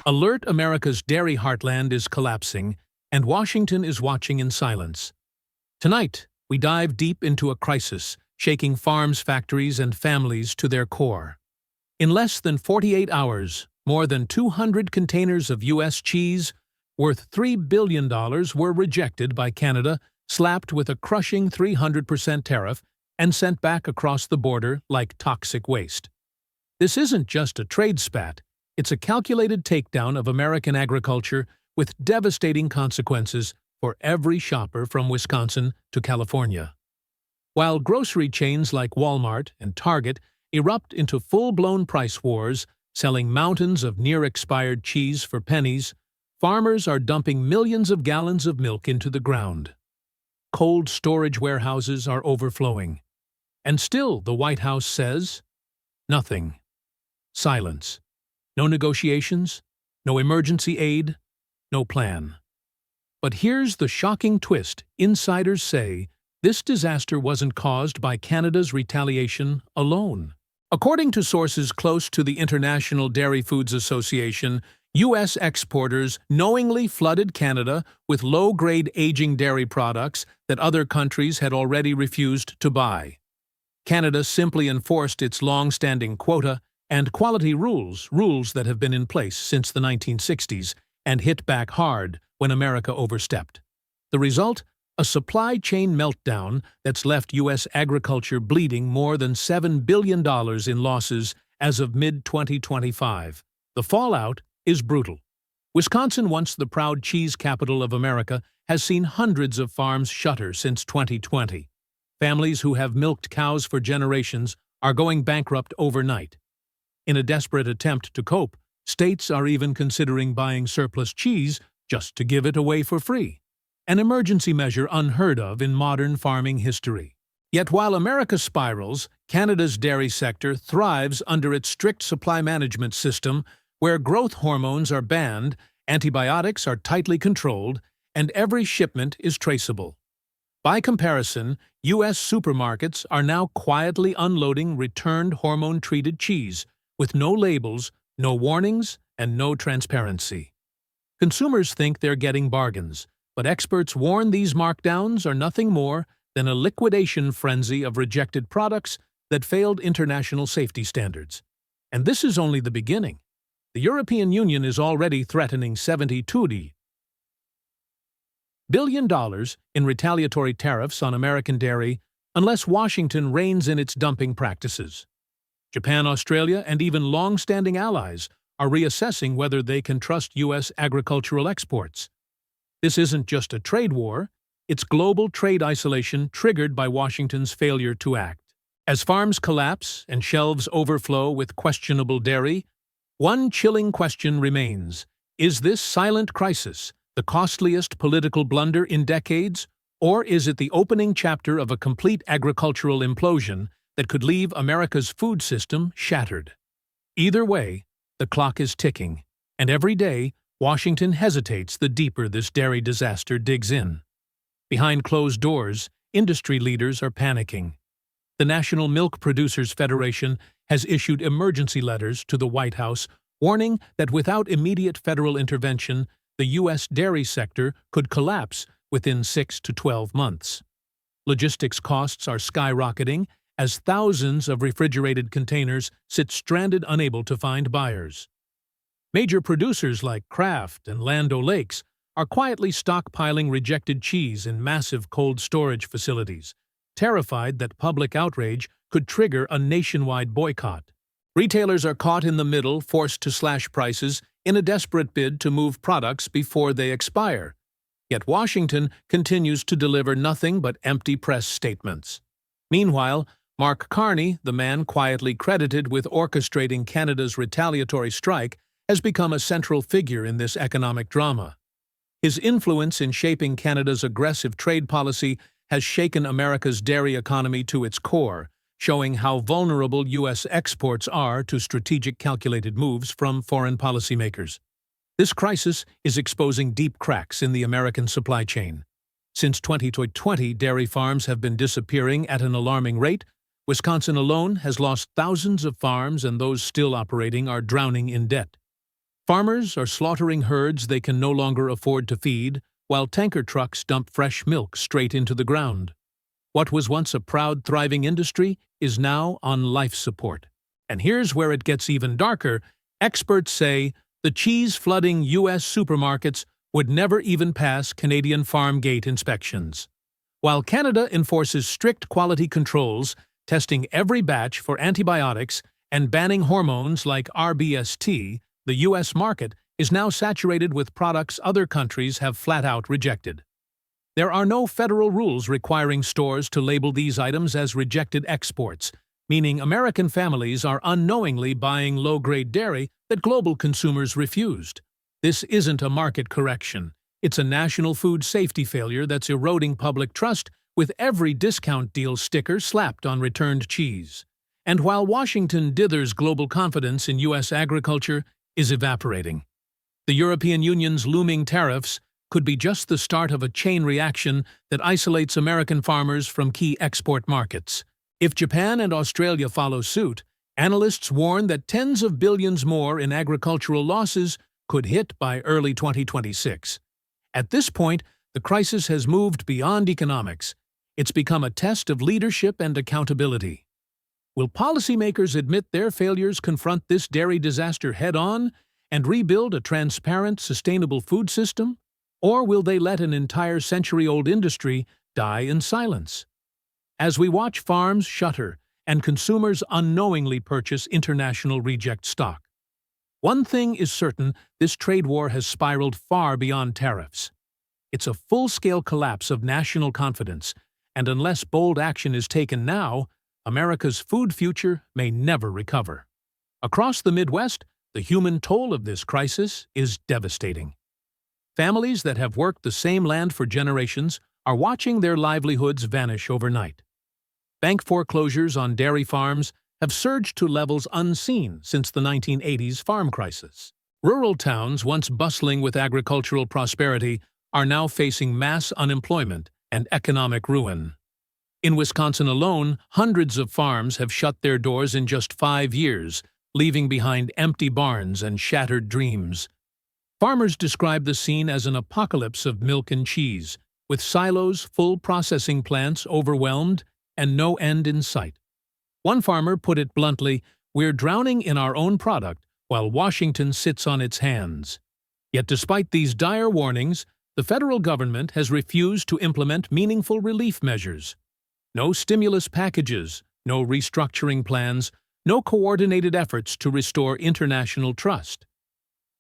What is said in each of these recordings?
Alert, America's dairy heartland is collapsing, and Washington is watching in silence. Tonight, we dive deep into a crisis, shaking farms, factories, and families to their core. In less than 48 hours, more than 200 containers of U.S. cheese, worth $3 billion, were rejected by Canada, slapped with a crushing 300% tariff, and sent back across the border like toxic waste. This isn't just a trade spat. It's a calculated takedown of American agriculture with devastating consequences for every shopper from Wisconsin to California. While grocery chains like Walmart and Target erupt into full-blown price wars, selling mountains of near-expired cheese for pennies, farmers are dumping millions of gallons of milk into the ground. Cold storage warehouses are overflowing. And still, the White House says, nothing. Silence. No negotiations, no emergency aid, no plan. But here's the shocking twist. Insiders say this disaster wasn't caused by Canada's retaliation alone. According to sources close to the International Dairy Foods Association, U.S. exporters knowingly flooded Canada with low-grade aging dairy products that other countries had already refused to buy. Canada simply enforced its long-standing quota and quality rules that have been in place since the 1960s, and hit back hard when America overstepped. The result? A supply chain meltdown that's left U.S. agriculture bleeding more than $7 billion in losses as of mid-2025. The fallout is brutal. Wisconsin, once the proud cheese capital of America, has seen hundreds of farms shutter since 2020. Families who have milked cows for generations are going bankrupt overnight. In a desperate attempt to cope, states are even considering buying surplus cheese just to give it away for free, an emergency measure unheard of in modern farming history. Yet while America spirals, Canada's dairy sector thrives under its strict supply management system, where growth hormones are banned, antibiotics are tightly controlled, and every shipment is traceable. By comparison, U.S. supermarkets are now quietly unloading returned hormone-treated cheese, with no labels, no warnings, and no transparency. Consumers think they're getting bargains, but experts warn these markdowns are nothing more than a liquidation frenzy of rejected products that failed international safety standards. And this is only the beginning. The European Union is already threatening $72 billion in retaliatory tariffs on American dairy unless Washington reins in its dumping practices. Japan, Australia, and even long-standing allies are reassessing whether they can trust U.S. agricultural exports. This isn't just a trade war, it's global trade isolation triggered by Washington's failure to act. As farms collapse and shelves overflow with questionable dairy, one chilling question remains: is this silent crisis the costliest political blunder in decades, or is it the opening chapter of a complete agricultural implosion that could leave America's food system shattered? Either way, the clock is ticking, and every day, Washington hesitates the deeper this dairy disaster digs in. Behind closed doors, industry leaders are panicking. The National Milk Producers Federation has issued emergency letters to the White House warning that without immediate federal intervention, the U.S. dairy sector could collapse within 6 to 12 months. Logistics costs are skyrocketing as thousands of refrigerated containers sit stranded, unable to find buyers. Major producers like Kraft and Land O'Lakes are quietly stockpiling rejected cheese in massive cold storage facilities, terrified that public outrage could trigger a nationwide boycott. Retailers are caught in the middle, forced to slash prices in a desperate bid to move products before they expire. Yet Washington continues to deliver nothing but empty press statements. Meanwhile, Mark Carney, the man quietly credited with orchestrating Canada's retaliatory strike, has become a central figure in this economic drama. His influence in shaping Canada's aggressive trade policy has shaken America's dairy economy to its core, showing how vulnerable U.S. exports are to strategic calculated moves from foreign policymakers. This crisis is exposing deep cracks in the American supply chain. Since 2020, dairy farms have been disappearing at an alarming rate. Wisconsin alone has lost thousands of farms, and those still operating are drowning in debt. Farmers are slaughtering herds they can no longer afford to feed, while tanker trucks dump fresh milk straight into the ground. What was once a proud, thriving industry is now on life support. And here's where it gets even darker. Experts say the cheese-flooding U.S. supermarkets would never even pass Canadian farm gate inspections. While Canada enforces strict quality controls, testing every batch for antibiotics and banning hormones like RBST, the U.S. market is now saturated with products other countries have flat-out rejected. There are no federal rules requiring stores to label these items as rejected exports, meaning American families are unknowingly buying low-grade dairy that global consumers refused. This isn't a market correction. It's a national food safety failure that's eroding public trust with every discount deal sticker slapped on returned cheese. And while Washington dithers, global confidence in U.S. agriculture is evaporating. The European Union's looming tariffs could be just the start of a chain reaction that isolates American farmers from key export markets. If Japan and Australia follow suit, analysts warn that tens of billions more in agricultural losses could hit by early 2026. At this point, the crisis has moved beyond economics. It's become a test of leadership and accountability. Will policymakers admit their failures, confront this dairy disaster head-on, and rebuild a transparent, sustainable food system? Or will they let an entire century-old industry die in silence? As we watch farms shutter and consumers unknowingly purchase international reject stock. One thing is certain, this trade war has spiraled far beyond tariffs. It's a full-scale collapse of national confidence, and unless bold action is taken now, America's food future may never recover. Across the Midwest, the human toll of this crisis is devastating. Families that have worked the same land for generations are watching their livelihoods vanish overnight. Bank foreclosures on dairy farms have surged to levels unseen since the 1980s farm crisis. Rural towns, once bustling with agricultural prosperity, are now facing mass unemployment and economic ruin. In Wisconsin alone, hundreds of farms have shut their doors in just 5 years, leaving behind empty barns and shattered dreams. Farmers describe the scene as an apocalypse of milk and cheese, with silos, full processing plants overwhelmed, and no end in sight. One farmer put it bluntly, "We're drowning in our own product while Washington sits on its hands." Yet despite these dire warnings, the federal government has refused to implement meaningful relief measures. No stimulus packages, no restructuring plans, no coordinated efforts to restore international trust.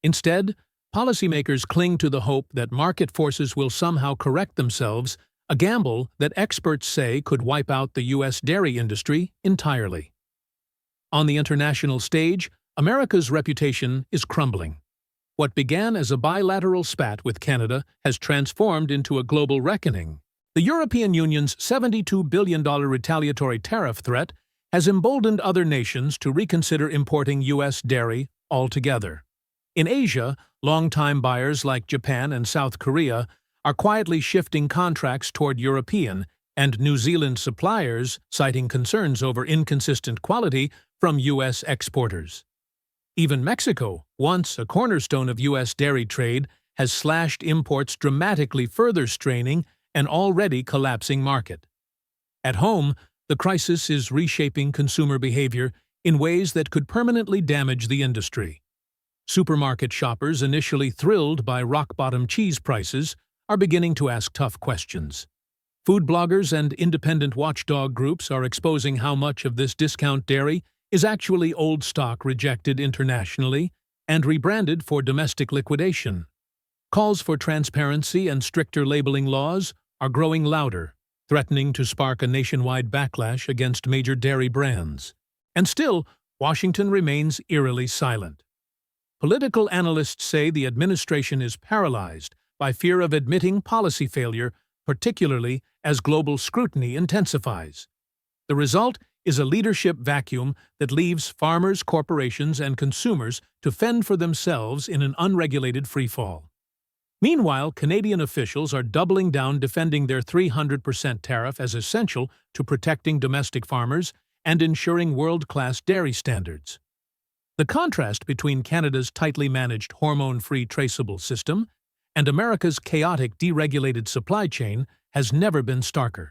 Instead, policymakers cling to the hope that market forces will somehow correct themselves, a gamble that experts say could wipe out the U.S. dairy industry entirely. On the international stage, America's reputation is crumbling. What began as a bilateral spat with Canada has transformed into a global reckoning. The European Union's $72 billion retaliatory tariff threat has emboldened other nations to reconsider importing U.S. dairy altogether. In Asia, longtime buyers like Japan and South Korea are quietly shifting contracts toward European and New Zealand suppliers, citing concerns over inconsistent quality from U.S. exporters. Even Mexico, once a cornerstone of U.S. dairy trade, has slashed imports dramatically, further straining an already collapsing market. At home, the crisis is reshaping consumer behavior in ways that could permanently damage the industry. Supermarket shoppers, initially thrilled by rock-bottom cheese prices, are beginning to ask tough questions. Food bloggers and independent watchdog groups are exposing how much of this discount dairy is actually old stock rejected internationally and rebranded for domestic liquidation. Calls for transparency and stricter labeling laws are growing louder, threatening to spark a nationwide backlash against major dairy brands. And still, Washington remains eerily silent. Political analysts say the administration is paralyzed by fear of admitting policy failure, particularly as global scrutiny intensifies. The result is a leadership vacuum that leaves farmers, corporations, and consumers to fend for themselves in an unregulated freefall. Meanwhile, Canadian officials are doubling down, defending their 300% tariff as essential to protecting domestic farmers and ensuring world-class dairy standards. The contrast between Canada's tightly managed hormone-free traceable system and America's chaotic deregulated supply chain has never been starker.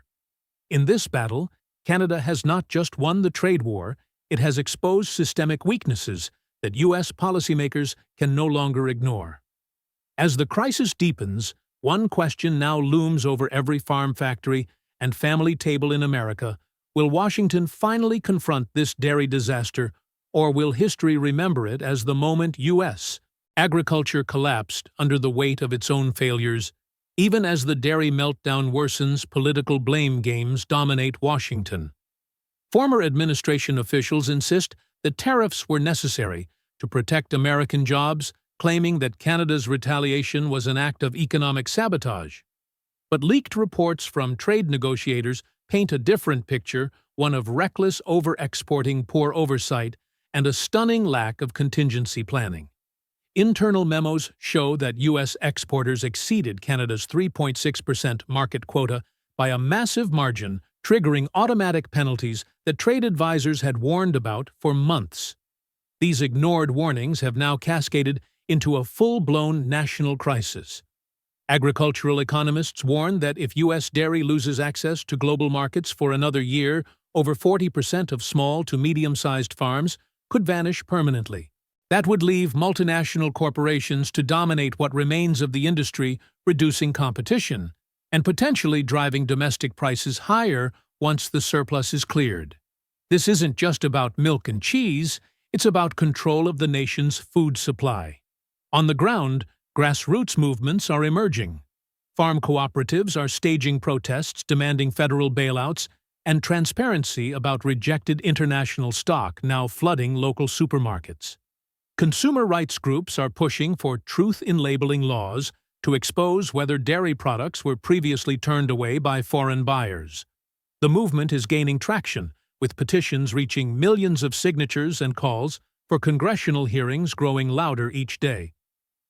In this battle, Canada has not just won the trade war, it has exposed systemic weaknesses that U.S. policymakers can no longer ignore. As the crisis deepens, one question now looms over every farm factory and family table in America: will Washington finally confront this dairy disaster, or will history remember it as the moment U.S. agriculture collapsed under the weight of its own failures? Even as the dairy meltdown worsens, political blame games dominate Washington. Former administration officials insist that tariffs were necessary to protect American jobs, claiming that Canada's retaliation was an act of economic sabotage. But leaked reports from trade negotiators paint a different picture, one of reckless over-exporting, poor oversight, and a stunning lack of contingency planning. Internal memos show that U.S. exporters exceeded Canada's 3.6% market quota by a massive margin, triggering automatic penalties that trade advisors had warned about for months. These ignored warnings have now cascaded into a full-blown national crisis. Agricultural economists warn that if U.S. dairy loses access to global markets for another year, over 40% of small to medium-sized farms could vanish permanently. That would leave multinational corporations to dominate what remains of the industry, reducing competition and potentially driving domestic prices higher once the surplus is cleared. This isn't just about milk and cheese, it's about control of the nation's food supply. On the ground, grassroots movements are emerging. Farm cooperatives are staging protests demanding federal bailouts and transparency about rejected international stock now flooding local supermarkets. Consumer rights groups are pushing for truth in labeling laws to expose whether dairy products were previously turned away by foreign buyers. The movement is gaining traction, with petitions reaching millions of signatures and calls for congressional hearings growing louder each day.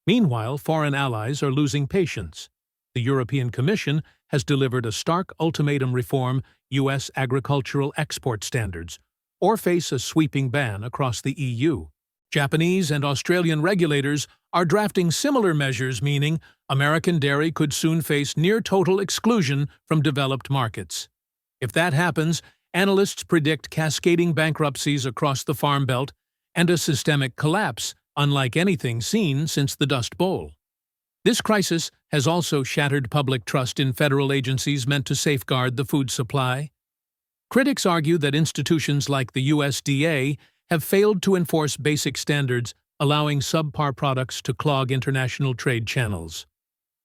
Meanwhile, foreign allies are losing patience. The European Commission has delivered a stark ultimatum: reform U.S. agricultural export standards, or face a sweeping ban across the EU. Japanese and Australian regulators are drafting similar measures, meaning American dairy could soon face near-total exclusion from developed markets. If that happens, analysts predict cascading bankruptcies across the Farm Belt and a systemic collapse unlike anything seen since the Dust Bowl. This crisis has also shattered public trust in federal agencies meant to safeguard the food supply. Critics argue that institutions like the USDA have failed to enforce basic standards, allowing subpar products to clog international trade channels.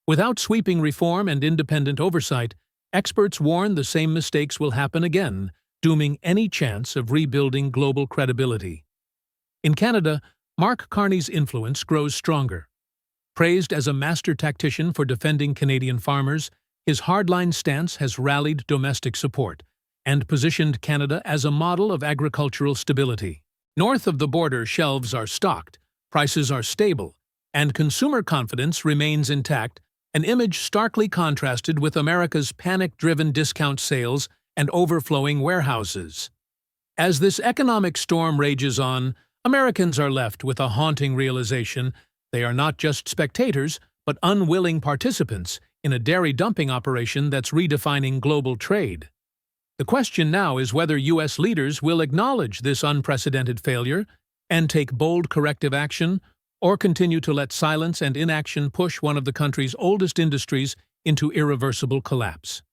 Without sweeping reform and independent oversight, experts warn the same mistakes will happen again, dooming any chance of rebuilding global credibility. In Canada, Mark Carney's influence grows stronger. Praised as a master tactician for defending Canadian farmers, his hardline stance has rallied domestic support and positioned Canada as a model of agricultural stability. North of the border, shelves are stocked, prices are stable, and consumer confidence remains intact, an image starkly contrasted with America's panic-driven discount sales and overflowing warehouses. As this economic storm rages on, Americans are left with a haunting realization: they are not just spectators, but unwilling participants in a dairy dumping operation that's redefining global trade. The question now is whether U.S. leaders will acknowledge this unprecedented failure and take bold corrective action, or continue to let silence and inaction push one of the country's oldest industries into irreversible collapse.